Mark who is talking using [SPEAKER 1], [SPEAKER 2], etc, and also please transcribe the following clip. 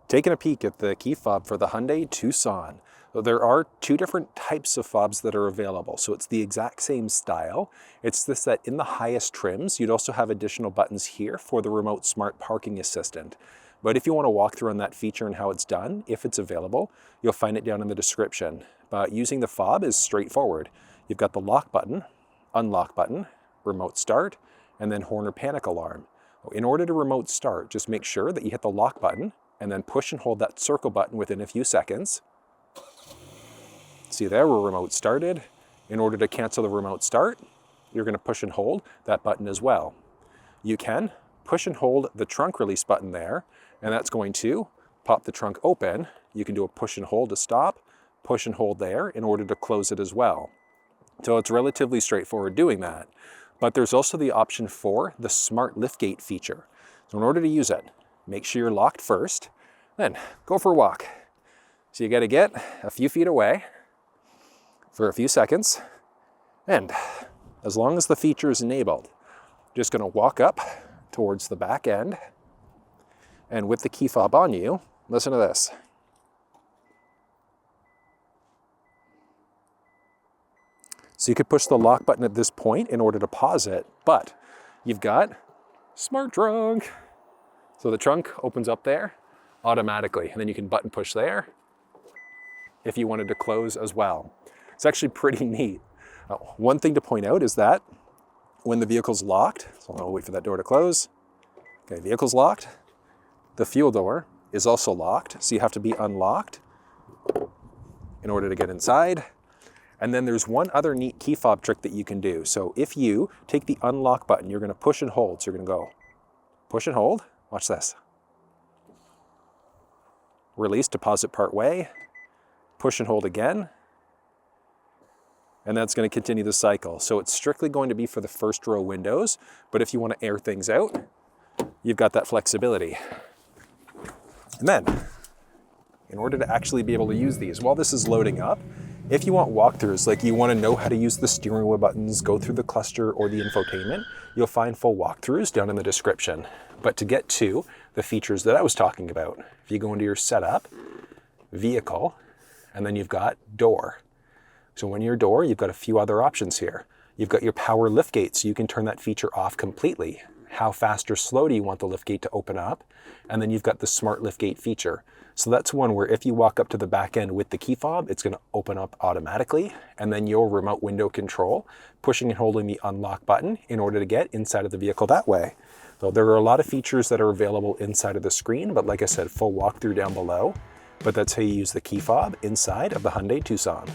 [SPEAKER 1] Taking a peek at the key fob for the Hyundai Tucson. So there are two different types of fobs that are available. So it's the exact same style. It's just that in the highest trims, you'd also have additional buttons here for the remote smart parking assistant. But if you want to walk through on that feature and how it's done, if it's available, you'll find it down in the description. But using the fob is straightforward. You've got the lock button, unlock button, remote start, and then horn or panic alarm. In order to remote start, just make sure that you hit the lock button and then push and hold that circle button within a few seconds. See there, we're remote started. In order to cancel the remote start, you're going to push and hold that button as well. You can push and hold the trunk release button there, and that's going to pop the trunk open. You can do a push and hold to stop, push and hold there in order to close it as well. So it's relatively straightforward doing that. But there's also the option for the smart liftgate feature. So in order to use it, make sure you're locked first, then go for a walk. So you got to get a few feet away for a few seconds, and as long as the feature is enabled, just going to walk up towards the back end, and with the key fob on you, listen to this. So you could push the lock button at this point in order to pause it, but you've got smart trunk. So the trunk opens up there automatically, and then you can button push there if you wanted to close as well. It's actually pretty neat. One thing to point out is that when the vehicle's locked, so I'll wait for that door to close. Okay, vehicle's locked. The fuel door is also locked, so you have to be unlocked in order to get inside. And then there's one other neat key fob trick that you can do. So if you take the unlock button, you're going to push and hold. So you're going to go push and hold. Watch this. Release, deposit part way. Push and hold again. And that's going to continue the cycle. So it's strictly going to be for the first row windows, but if you want to air things out, you've got that flexibility. And then, in order to actually be able to use these, while this is loading up, if you want walkthroughs, like you want to know how to use the steering wheel buttons, go through the cluster or the infotainment, you'll find full walkthroughs down in the description. But to get to the features that I was talking about, if you go into your setup, vehicle, and then you've got door. So when you're door, you've got a few other options here. You've got your power liftgate, so you can turn that feature off completely. How fast or slow do you want the liftgate to open up? And then you've got the smart liftgate feature. So that's one where if you walk up to the back end with the key fob, it's going to open up automatically. And then your remote window control, pushing and holding the unlock button in order to get inside of the vehicle that way. So there are a lot of features that are available inside of the screen, but like I said, full walkthrough down below. But that's how you use the key fob inside of the Hyundai Tucson.